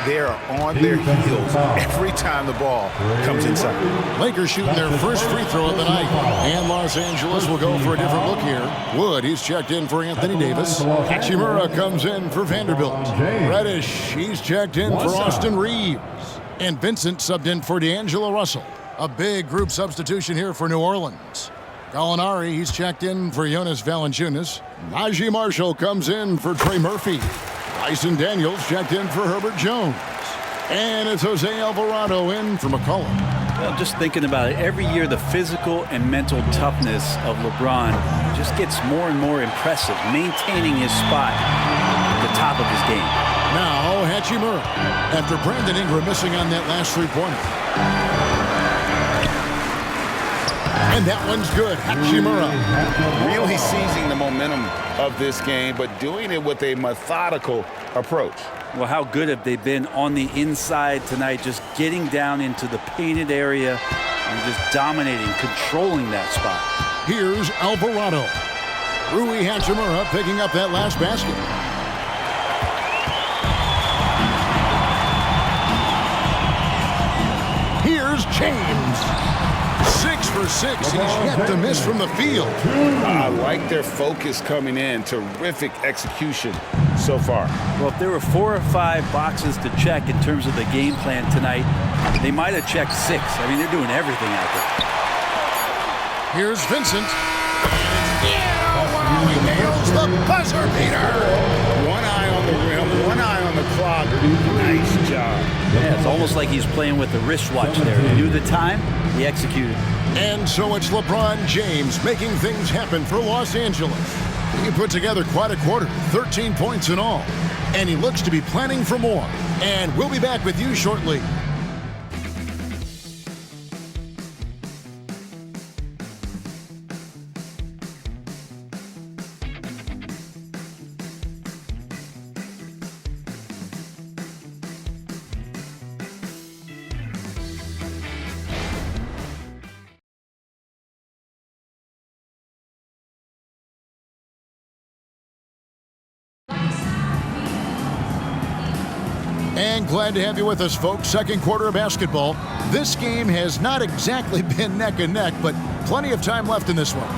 they are on their heels every time the ball comes inside. Lakers shooting their first free throw of the night. And Los Angeles will go for a different look here. Wood, he's checked in for Anthony Davis. Hachimura comes in for Vanderbilt. Reddish, he's checked in for Austin Reeves. And Vincent subbed in for D'Angelo Russell. A big group substitution here for New Orleans. Gallinari, he's checked in for Jonas Valanciunas. Najee Marshall comes in for Trey Murphy. Bryson Daniels checked in for Herbert Jones. And it's Jose Alvarado in for McCollum. Well, just thinking about it, every year the physical and mental toughness of LeBron just gets more and more impressive, maintaining his spot at the top of his game. Now, Hachimura, after Brandon Ingram missing on that last three-pointer. And that one's good. Hachimura. Really seizing the momentum of this game, but doing it with a methodical approach. Well, how good have they been on the inside tonight, just getting down into the painted area and just dominating, controlling that spot. Here's Alvarado. Rui Hachimura picking up that last basket. Here's James. 6 for 6. He's yet to miss from the field. I like their focus coming in. Terrific execution so far. Well, if there were 4 or 5 boxes to check in terms of the game plan tonight, they might have checked 6. I mean, they're doing everything out there. Here's Vincent. Wow, he nails the buzzer beater. One eye on the rim, one eye on the clock. Nice job. Yeah, it's almost like he's playing with the wristwatch there. He knew the time, he executed. And so it's LeBron James making things happen for Los Angeles. He put together quite a quarter, 13 points in all. And he looks to be planning for more. And we'll be back with you shortly. And glad to have you with us, folks. Second quarter of basketball. This game has not exactly been neck and neck, but plenty of time left in this one.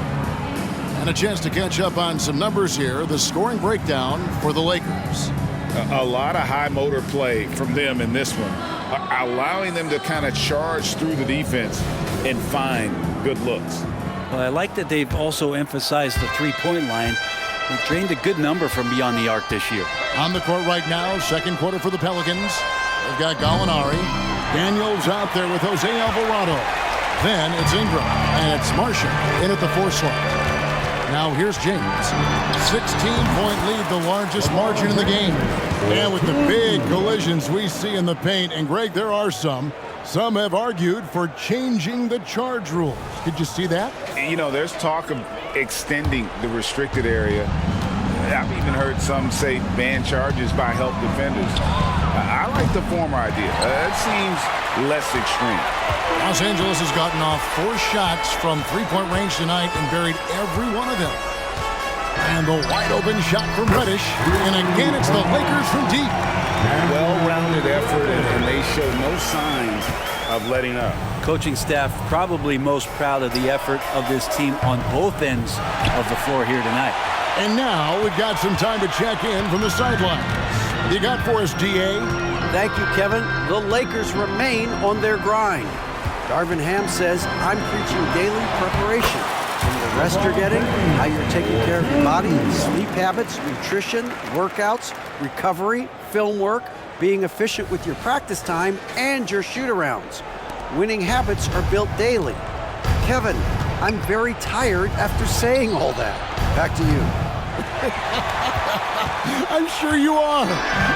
And a chance to catch up on some numbers here. The scoring breakdown for the Lakers. A lot of high motor play from them in this one, allowing them to kind of charge through the defense and find good looks. Well, I like that they've also emphasized the three-point line. They drained a good number from beyond the arc this year. On the court right now, second quarter for the Pelicans. They've got Gallinari. Daniels out there with Jose Alvarado. Then it's Ingram, and it's Marshall in at the 4 slot. Now here's James. 16-point lead, the largest margin in the game. And with the big collisions we see in the paint, and Greg, there are some have argued for changing the charge rules. Did you see that? You know, there's talk of extending the restricted area. I've even heard some say ban charges by help defenders. I like the former idea. It seems less extreme. Los Angeles has gotten off 4 shots from three-point range tonight and buried every one of them. And the wide-open shot from Reddish. And again, it's the Lakers from deep. Well-rounded effort, and they show no signs of letting up. Coaching staff probably most proud of the effort of this team on both ends of the floor here tonight. And now we've got some time to check in from the sidelines. You got for us, DA? Thank you, Kevin. The Lakers remain on their grind. Darvin Ham says, I'm preaching daily preparation. From the rest you're getting, how you're taking care of your body, sleep habits, nutrition, workouts, recovery, film work, being efficient with your practice time, and your shoot-arounds. Winning habits are built daily. Kevin, I'm very tired after saying all that. Back to you. I'm sure you are.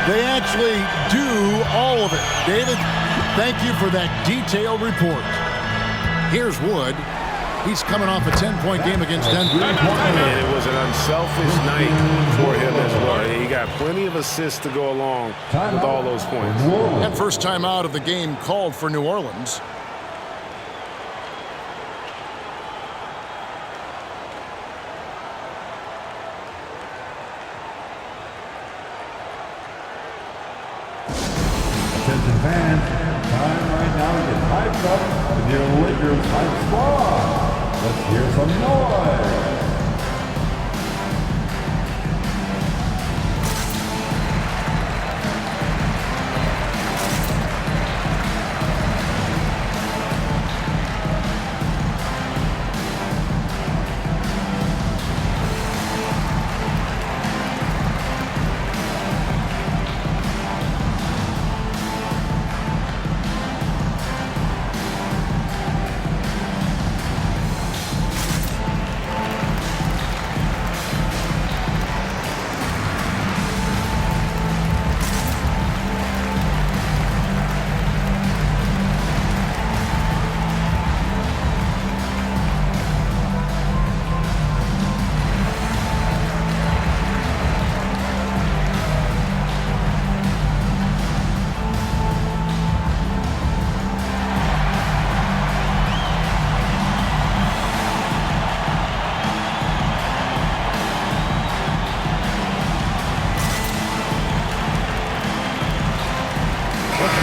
They actually do all of it. David, thank you for that detailed report. Here's Wood. He's coming off a 10-point game against Denver. And it was an unselfish night for him as well. He got plenty of assists to go along with all those points. And first time out of the game called for New Orleans. Attention fans, time right now to get hyped up with your Lakers hype squad. Let's hear some noise.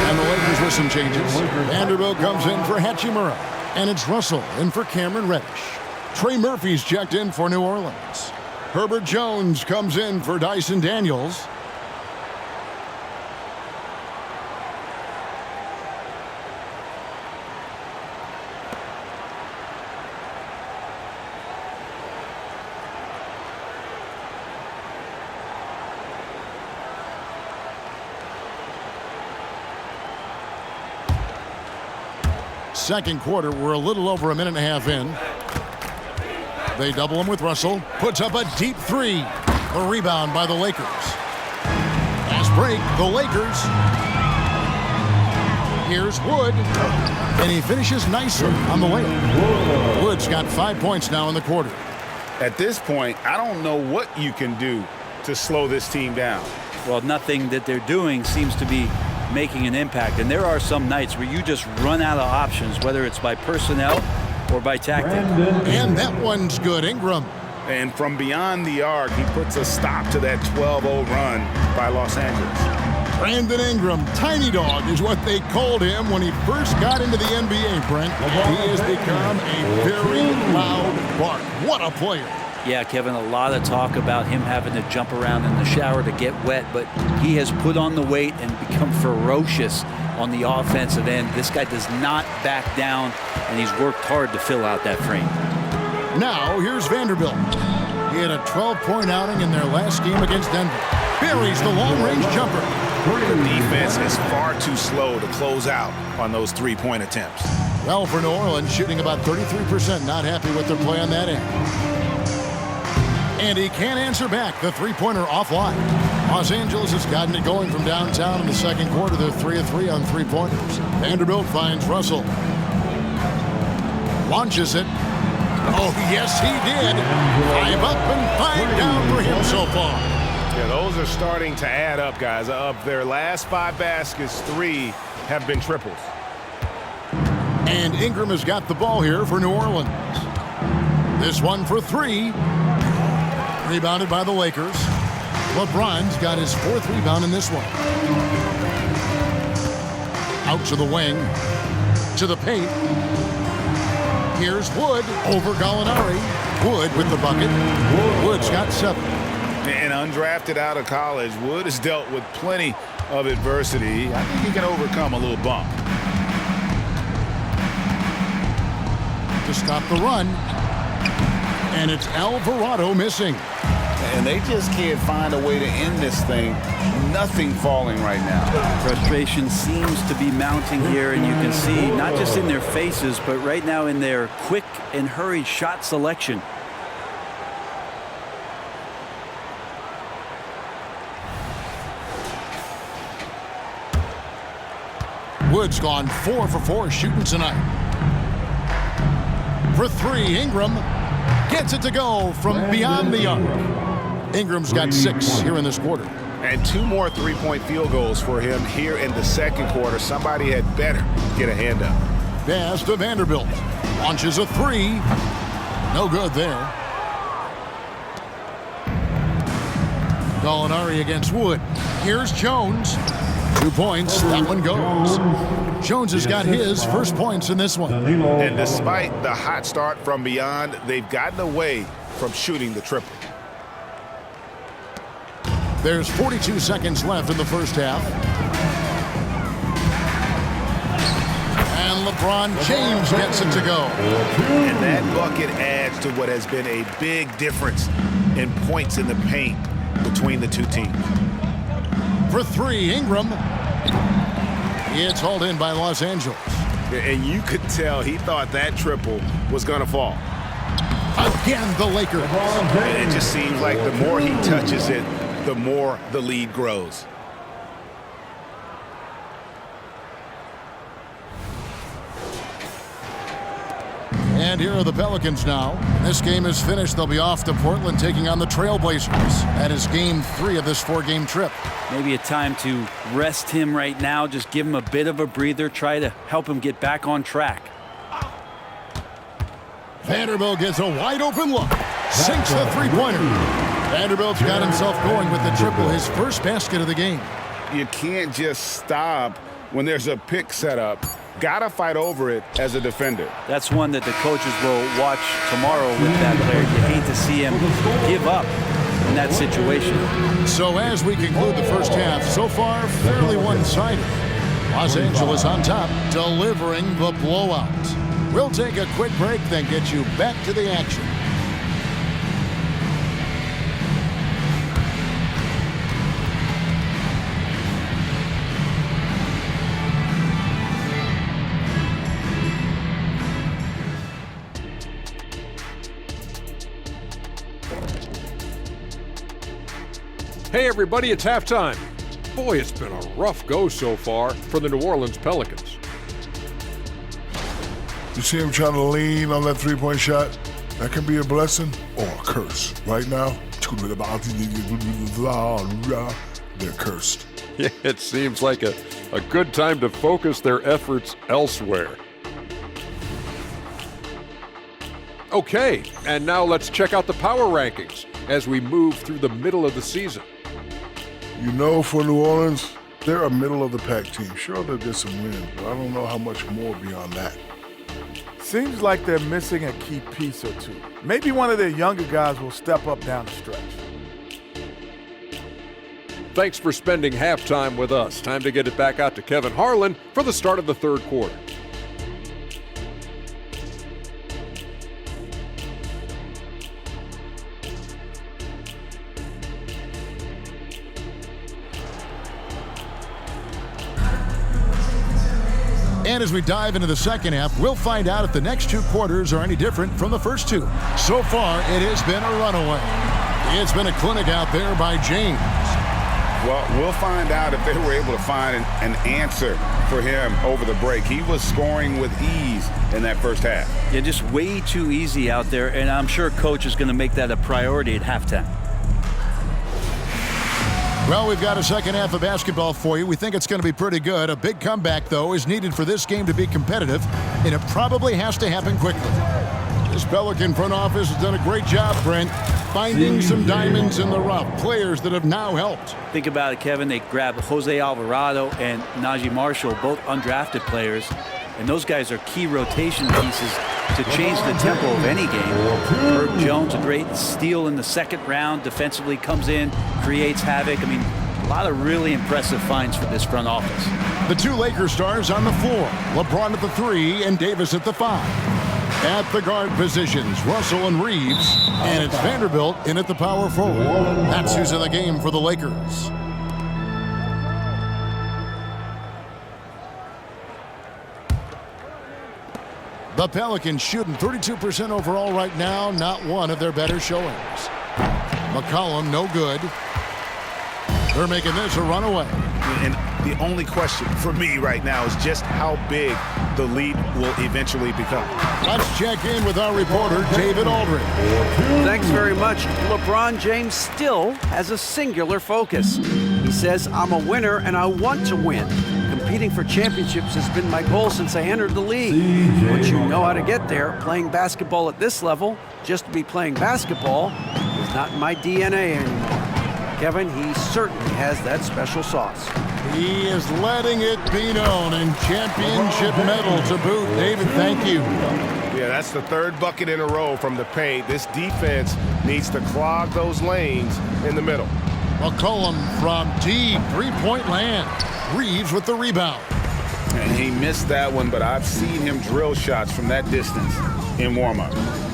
And the Lakers with some changes. Vanderbilt comes in for Hachimura. And it's Russell in for Cameron Reddish. Trey Murphy's checked in for New Orleans. Herbert Jones comes in for Dyson Daniels. Second quarter, we're a little over a minute and a half in. They double him with Russell. Puts up a deep three. The rebound by the Lakers. Fast break, the Lakers. Here's Wood. And he finishes nicely on the layup. Wood's got 5 points now in the quarter. At this point, I don't know what you can do to slow this team down. Well, nothing that they're doing seems to be making an impact. And there are some nights where you just run out of options, whether it's by personnel or by tactic. And that one's good. Ingram. And from beyond the arc, he puts a stop to that 12-0 run by Los Angeles. Brandon Ingram, Tiny Dog is what they called him when he first got into the NBA, Brent. He has become a very loud bark. What a player. Yeah, Kevin, a lot of talk about him having to jump around in the shower to get wet, but he has put on the weight and become ferocious on the offensive end. This guy does not back down, and he's worked hard to fill out that frame. Now, here's Vanderbilt. He had a 12-point outing in their last game against Denver. Buries the long-range jumper. The defense is far too slow to close out on those three-point attempts. Well, for New Orleans, shooting about 33%, not happy with their play on that end. And he can't answer back. The three-pointer offline. Los Angeles has gotten it going from downtown in the second quarter. They're 3 of 3 on three-pointers. Vanderbilt finds Russell. Launches it. Oh, yes, he did. 5 up and 5 down for him so far. Yeah, those are starting to add up, guys. Of their last 5 baskets, 3 have been triples. And Ingram has got the ball here for New Orleans. This one for 3. Rebounded by the Lakers. LeBron's got his 4th rebound in this one. Out to the wing. To the paint. Here's Wood over Gallinari. Wood with the bucket. Wood's got 7. And undrafted out of college, Wood has dealt with plenty of adversity. I think he can overcome a little bump. To stop the run. And it's Alvarado missing. And they just can't find a way to end this thing. Nothing falling right now. Frustration seems to be mounting here, and you can see not just in their faces, but right now in their quick and hurried shot selection. Wood's gone 4 for 4 shooting tonight. For 3, Ingram gets it to go from beyond the arc. Ingram's got 6 here in this quarter. And 2 more three-point field goals for him here in the second quarter. Somebody had better get a hand up. Pass to Vanderbilt. Launches a 3. No good there. Gallinari against Wood. Here's Jones. 2 points. That one goes. Jones has got his first points in this one. And despite the hot start from beyond, they've gotten away from shooting the triple. There's 42 seconds left in the first half. And LeBron James gets it to go. And that bucket adds to what has been a big difference in points in the paint between the two teams. For 3, Ingram. It's hauled in by Los Angeles. And you could tell he thought that triple was going to fall. Again, the Lakers. And it just seems like the more he touches it, the more the lead grows. And here are the Pelicans now. This game is finished. They'll be off to Portland taking on the Trailblazers. That is game 3 of this 4-game trip. Maybe a time to rest him right now. Just give him a bit of a breather. Try to help him get back on track. Vanderbilt gets a wide open look. Sinks the three-pointer. Vanderbilt's got himself going with the triple, his first basket of the game. You can't just stop when there's a pick set up. Gotta fight over it as a defender. That's one that the coaches will watch tomorrow with that player. You hate to see him give up in that situation. So as we conclude the first half, so far fairly one-sided. Los Angeles on top, delivering the blowout. We'll take a quick break, then get you back to the action. Hey everybody, it's halftime. Boy, it's been a rough go so far for the New Orleans Pelicans. You see him trying to lean on that three-point shot? That can be a blessing or a curse. Right now, they're cursed. Yeah, it seems like a good time to focus their efforts elsewhere. Okay, and now let's check out the power rankings as we move through the middle of the season. You know, for New Orleans, they're a middle-of-the-pack team. Sure, they'll get some wins, but I don't know how much more beyond that. Seems like they're missing a key piece or two. Maybe one of their younger guys will step up down the stretch. Thanks for spending halftime with us. Time to get it back out to Kevin Harlan for the start of the third quarter. And as we dive into the second half, we'll find out if the next 2 quarters are any different from the first 2. So far, it has been a runaway. It's been a clinic out there by James. Well, we'll find out if they were able to find an answer for him over the break. He was scoring with ease in that first half. Yeah, just way too easy out there, and I'm sure coach is going to make that a priority at halftime. Well, we've got a second half of basketball for you. We think it's going to be pretty good. A big comeback, though, is needed for this game to be competitive, and it probably has to happen quickly. This Pelican front office has done a great job, Brent, finding some diamonds in the rough, players that have now helped. Think about it, Kevin. They grabbed Jose Alvarado and Najee Marshall, both undrafted players, and those guys are key rotation pieces to change the tempo of any game. Herb Jones, a great steal in the second round, defensively comes in, creates havoc. I mean, a lot of really impressive finds for this front office. The 2 Lakers stars on the floor, LeBron at the 3 and Davis at the 5. At the guard positions, Russell and Reeves, and it's Vanderbilt in at the power forward. That's who's in the game for the Lakers. The Pelicans shooting 32% overall right now, not one of their better showings. McCollum, no good. They're making this a runaway. And the only question for me right now is just how big the lead will eventually become. Let's check in with our reporter, David Aldridge. Thanks very much. LeBron James still has a singular focus. He says, I'm a winner and I want to win. Competing for championships has been my goal since I entered the league. Once you know how to get there, playing basketball at this level, just to be playing basketball, is not in my DNA anymore. Kevin, he certainly has that special sauce. He is letting it be known, and championship medal to boot. David, thank you. Yeah, that's the third bucket in a row from the paint. This defense needs to clog those lanes in the middle. McCollum from deep three-point land. Reeves with the rebound. And he missed that one, but I've seen him drill shots from that distance in warm-up.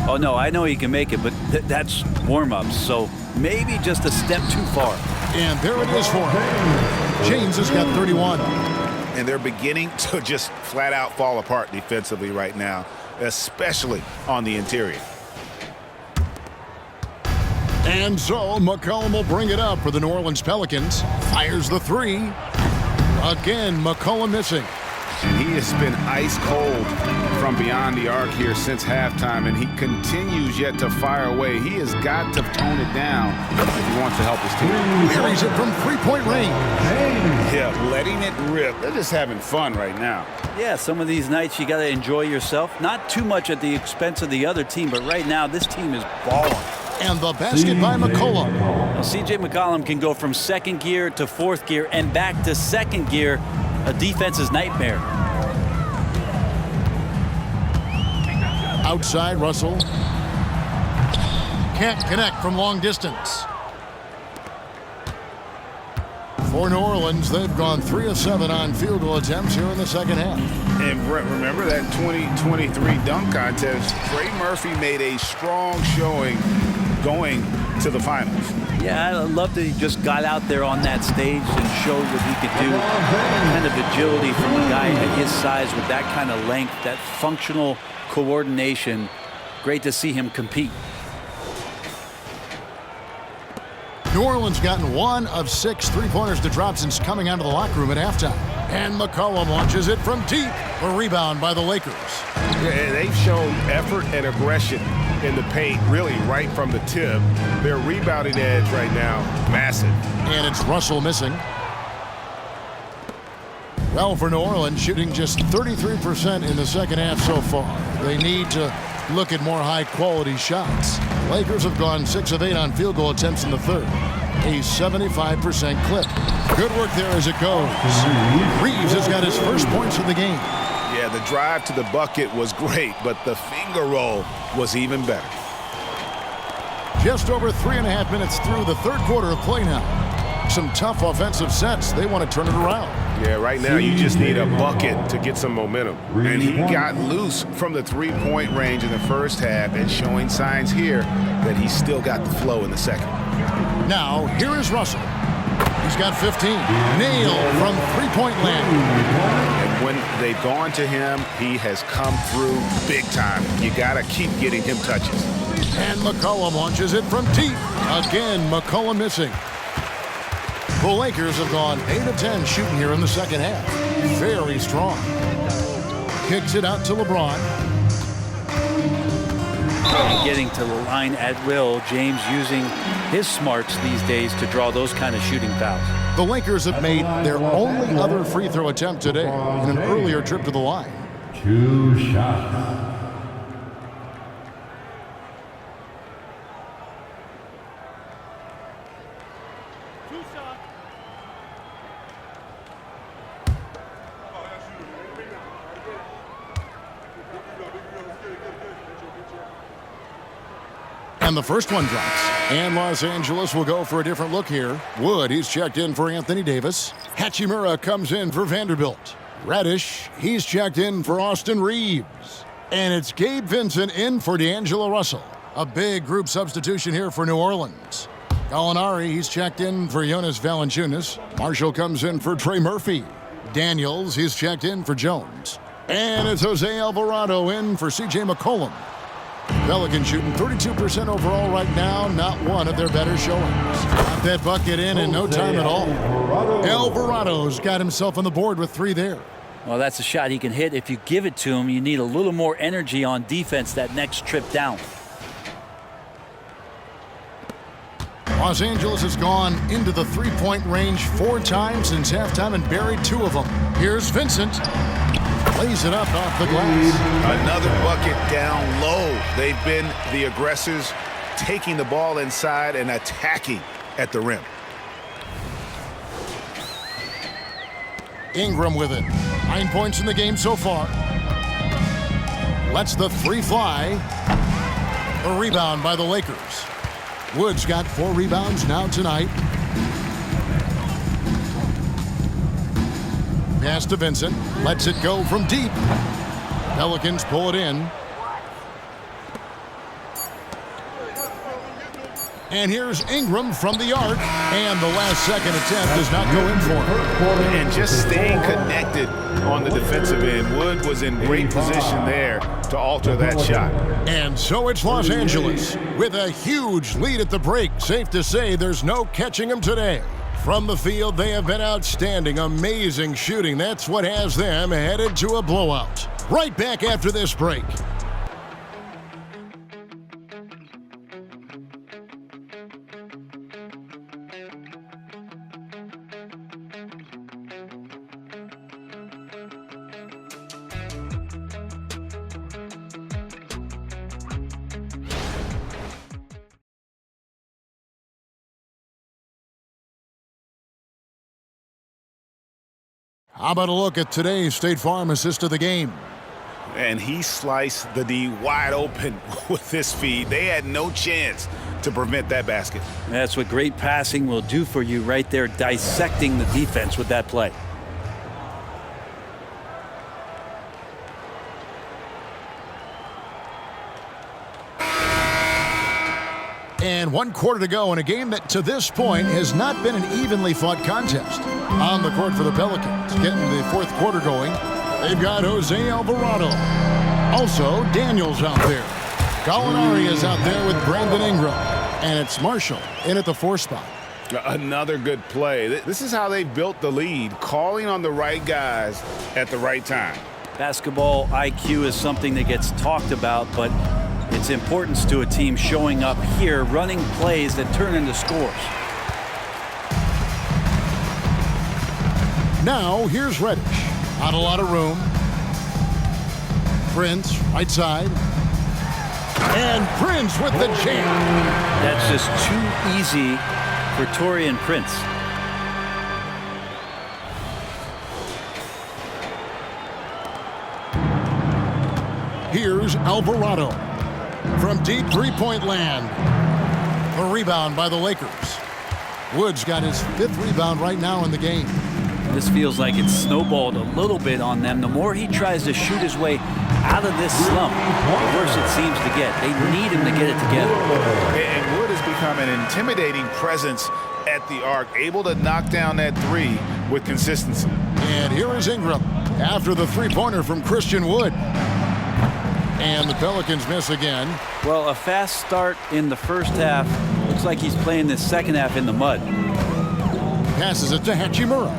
Oh, no, I know he can make it, but that's warm-ups, so maybe just a step too far. And there it is for him. James has got 31. And they're beginning to just flat-out fall apart defensively right now, especially on the interior. And so McCollum will bring it up for the New Orleans Pelicans. Fires the three. Again, McCollum missing. And he has been ice cold from beyond the arc here since halftime, and he continues yet to fire away. He has got to tone it down if he wants to help his team. Buries it from three-point range. Yeah, letting it rip. They're just having fun right now. Yeah, some of these nights you got to enjoy yourself. Not too much at the expense of the other team, but right now this team is balling. And the basket by McCollum. Now, C.J. McCollum can go from second gear to fourth gear and back to second gear. A defense's nightmare. Outside, Russell. Can't connect from long distance. For New Orleans, they've gone 3 of 7 on field goal attempts here in the second half. And remember that 2023 dunk contest, Trey Murphy made a strong showing going to the finals. Yeah, I love that he just got out there on that stage and showed what he could do. Kind of agility from a guy at his size with that kind of length, that functional coordination. Great to see him compete. New Orleans gotten 1 of 6 three-pointers to drop since coming out of the locker room at halftime. And McCollum launches it from deep. A rebound by the Lakers. Yeah, they've shown effort and aggression in the paint, really right from the tip. Their rebounding edge right now, massive. And it's Russell missing. Well, for New Orleans, shooting just 33% in the second half so far. They need to look at more high-quality shots. Lakers have gone 6 of 8 on field goal attempts in the third. A 75% clip. Good work there as it goes. Reeves has got his first points of the game. Yeah, the drive to the bucket was great, but the finger roll was even better. Just over 3.5 minutes through the third quarter of play now. Some tough offensive sets. They want to turn it around. Yeah, right now you just need a bucket to get some momentum. And he got loose from the three-point range in the first half and showing signs here that he's still got the flow in the second. Now, here is Russell. He's got 15. Nailed from three-point land. And when they've gone to him, he has come through big time. You got to keep getting him touches. And McCollum launches it from deep. Again, McCollum missing. The Lakers have gone 8 of 10 shooting here in the second half. Very strong. Kicks it out to LeBron. And getting to the line at will. James using his smarts these days to draw those kind of shooting fouls. The Lakers have made their only other free throw attempt today in an earlier trip to the line. 2 shots. And the first one drops. And Los Angeles will go for a different look here. Wood, he's checked in for Anthony Davis. Hachimura comes in for Vanderbilt. Reddish, he's checked in for Austin Reeves. And it's Gabe Vincent in for D'Angelo Russell. A big group substitution here for New Orleans. Gallinari, he's checked in for Jonas Valanciunas. Marshall comes in for Trey Murphy. Daniels, he's checked in for Jones. And it's Jose Alvarado in for C.J. McCollum. Pelicans shooting 32% overall right now, not one of their better showings. Got that bucket in no time at all. Alvarado's got himself on the board with 3 there. Well, that's a shot he can hit. If you give it to him, you need a little more energy on defense that next trip down. Los Angeles has gone into the three-point range 4 times since halftime and buried 2 of them. Here's Vincent. Lays it up off the glass. Another bucket down low. They've been the aggressors, taking the ball inside and attacking at the rim. Ingram with it. 9 points in the game so far. Lets the three fly. A rebound by the Lakers. Wood's got 4 rebounds now tonight. Pass to Vincent. Lets it go from deep. Pelicans pull it in. And here's Ingram from the arc. And the last second attempt does not go in for him. And just staying connected on the defensive end. Wood was in great position there to alter that shot. And so it's Los Angeles with a huge lead at the break. Safe to say there's no catching them today. From the field, they have been outstanding. Amazing shooting. That's what has them headed to a blowout. Right back after this break. How about a look at today's State Farm assist of the game? And he sliced the D wide open with this feed. They had no chance to prevent that basket. That's what great passing will do for you right there, dissecting the defense with that play. And 1 quarter to go in a game that to this point has not been an evenly fought contest. On the court for the Pelicans, getting the fourth quarter going. They've got Jose Alvarado. Also, Daniels out there. Gallinari is out there with Brandon Ingram. And it's Marshall in at the 4 spot. Another good play. This is how they built the lead, calling on the right guys at the right time. Basketball IQ is something that gets talked about, but its importance to a team showing up here, running plays that turn into scores. Now, here's Reddish. Not a lot of room. Prince, right side. And Prince with the jam. That's just too easy for Taurean Prince. Here's Alvarado. From deep three-point land. A rebound by the Lakers. Wood's got his 5th rebound right now in the game. This feels like it's snowballed a little bit on them. The more he tries to shoot his way out of this slump, the worse it seems to get. They need him to get it together. And Wood has become an intimidating presence at the arc, able to knock down that 3 with consistency. And here is Ingram after the three-pointer from Christian Wood. And the Pelicans miss again. Well, a fast start in the first half. Looks like he's playing this second half in the mud. Passes it to Hachimura.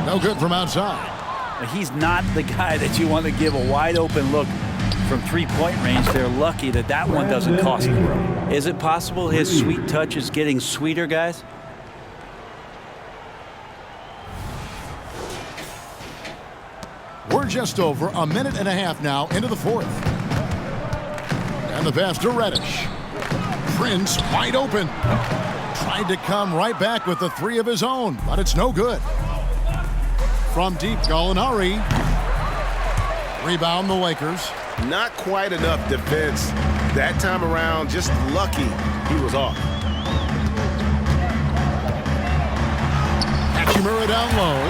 No good from outside. He's not the guy that you want to give a wide open look from three-point range. They're lucky that that one doesn't cost them. Is it possible his sweet touch is getting sweeter, guys? We're just over a minute and a half now into the 4th. And the pass to Reddish. Prince wide open. Tried to come right back with the 3 of his own, but it's no good. From deep, Gallinari. Rebound the Lakers. Not quite enough defense that time around. Just lucky he was off. Hachimura down low.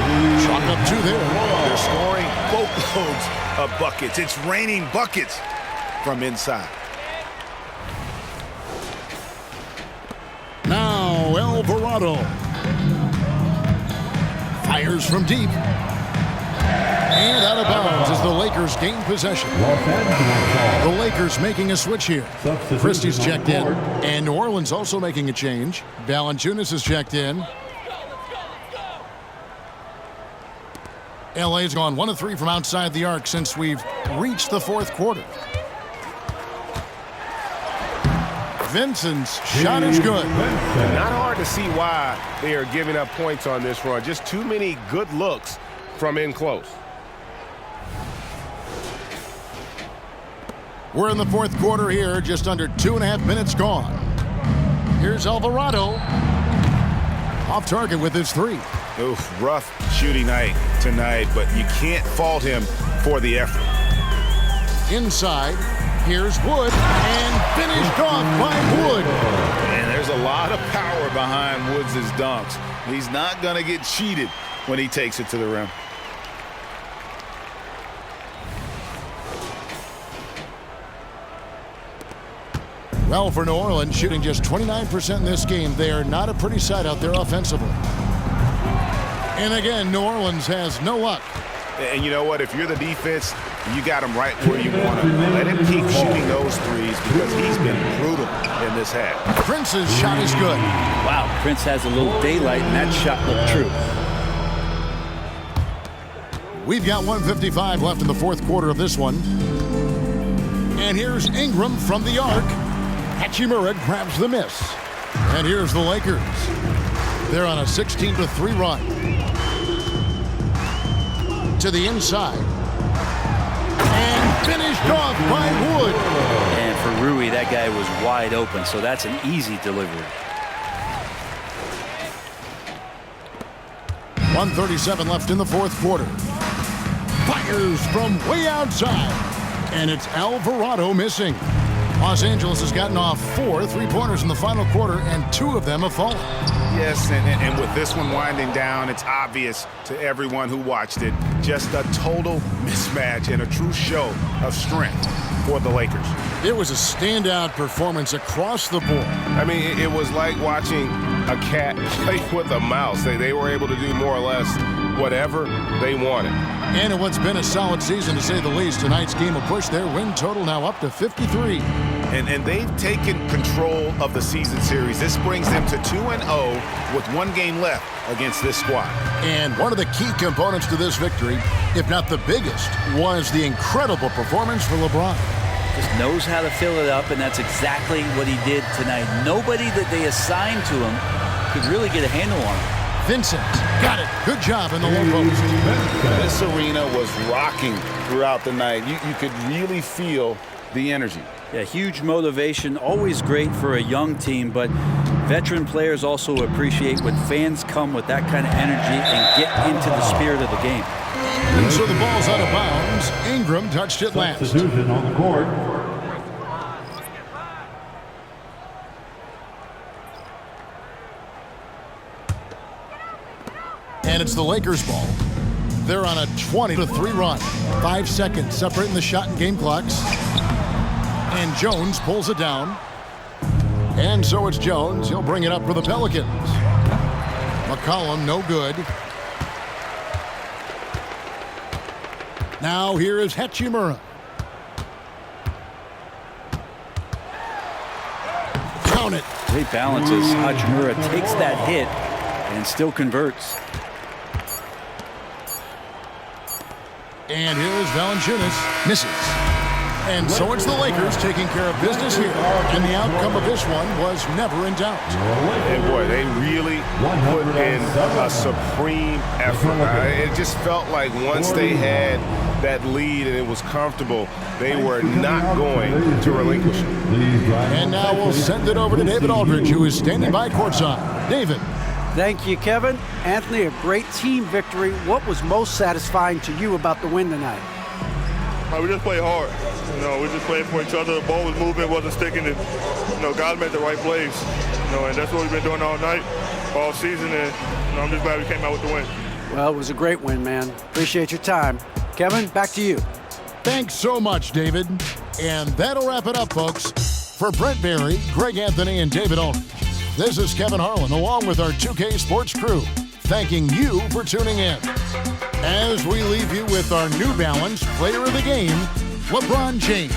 Chalk up 2 there. They're scoring boatloads of buckets. It's raining buckets from inside. Now Alvarado. Fires from deep. And out of bounds as the Lakers gain possession. The Lakers making a switch here. Christie's checked in. And New Orleans also making a change. Valanciunas is checked in. LA's gone 1 of 3 from outside the arc since we've reached the 4th quarter. Vincent's shot is good. Not hard to see why they are giving up points on this run. Just too many good looks from in close. We're in the 4th quarter here, just under 2.5 minutes gone. Here's Alvarado. Off target with his 3. Oof, rough shooting night tonight, but you can't fault him for the effort. Inside, here's Wood, and finished off by Wood. And there's a lot of power behind Woods' dunks. He's not going to get cheated when he takes it to the rim. Well, for New Orleans, shooting just 29% in this game, they are not a pretty sight out there offensively. And again, New Orleans has no luck. And you know what? If you're the defense, you got him right where you want him. Let him keep shooting those threes because he's been brutal in this half. Prince's shot is good. Wow, Prince has a little daylight, and that shot looked true. We've got 1:55 left in the fourth quarter of this one. And here's Ingram from the arc. Hachimura grabs the miss. And here's the Lakers. They're on a 16-3 run. To the inside. And finished off by Wood. And for Rui, that guy was wide open, so that's an easy delivery. 1:37 left in the fourth quarter. Fires from way outside. And it's Alvarado missing. Los Angeles has gotten off 4 3-pointers in the final quarter, and 2 of them have fallen. Yes, and with this one winding down, it's obvious to everyone who watched it, just a total mismatch and a true show of strength for the Lakers. It was a standout performance across the board. I mean, it was like watching a cat play with a mouse. They were able to do more or less whatever they wanted. And in what's been a solid season, to say the least, tonight's game will push their win total now up to 53. And they've taken control of the season series. This brings them to 2-0 with 1 game left against this squad. And one of the key components to this victory, if not the biggest, was the incredible performance for LeBron. Just knows how to fill it up, and that's exactly what he did tonight. Nobody that they assigned to him could really get a handle on him. Vincent got it. Good job in the low post. This arena was rocking throughout the night. You could really feel the energy. Yeah, huge motivation, always great for a young team, but veteran players also appreciate when fans come with that kind of energy and get into the spirit of the game. And so the ball's out of bounds. Ingram touched it last. Substitution on the court. And it's the Lakers' ball. They're on a 20-3 run. 5 seconds separating the shot and game clocks. And Jones pulls it down. And so it's Jones. He'll bring it up for the Pelicans. McCollum, no good. Now here is Hachimura. Count it. Great balances. Hachimura takes that hit and still converts. And here's Valanciunas. Misses. And so it's the Lakers taking care of business here. And the outcome of this one was never in doubt. And boy, they really put in a supreme effort. It just felt like once they had that lead and it was comfortable, they were not going to relinquish it. And now we'll send it over to David Aldridge, who is standing by courtside. David. Thank you, Kevin. Anthony, a great team victory. What was most satisfying to you about the win tonight? We just played hard. We just played for each other. The ball was moving, wasn't sticking. And, guys made the right plays. And that's what we've been doing all night, all season. And I'm just glad we came out with the win. Well, it was a great win, man. Appreciate your time. Kevin, back to you. Thanks so much, David. And that'll wrap it up, folks. For Brent Barry, Greg Anthony, and David Aldridge, this is Kevin Harlan, along with our 2K Sports crew, thanking you for tuning in. As we leave you with our New Balance Player of the Game, LeBron James.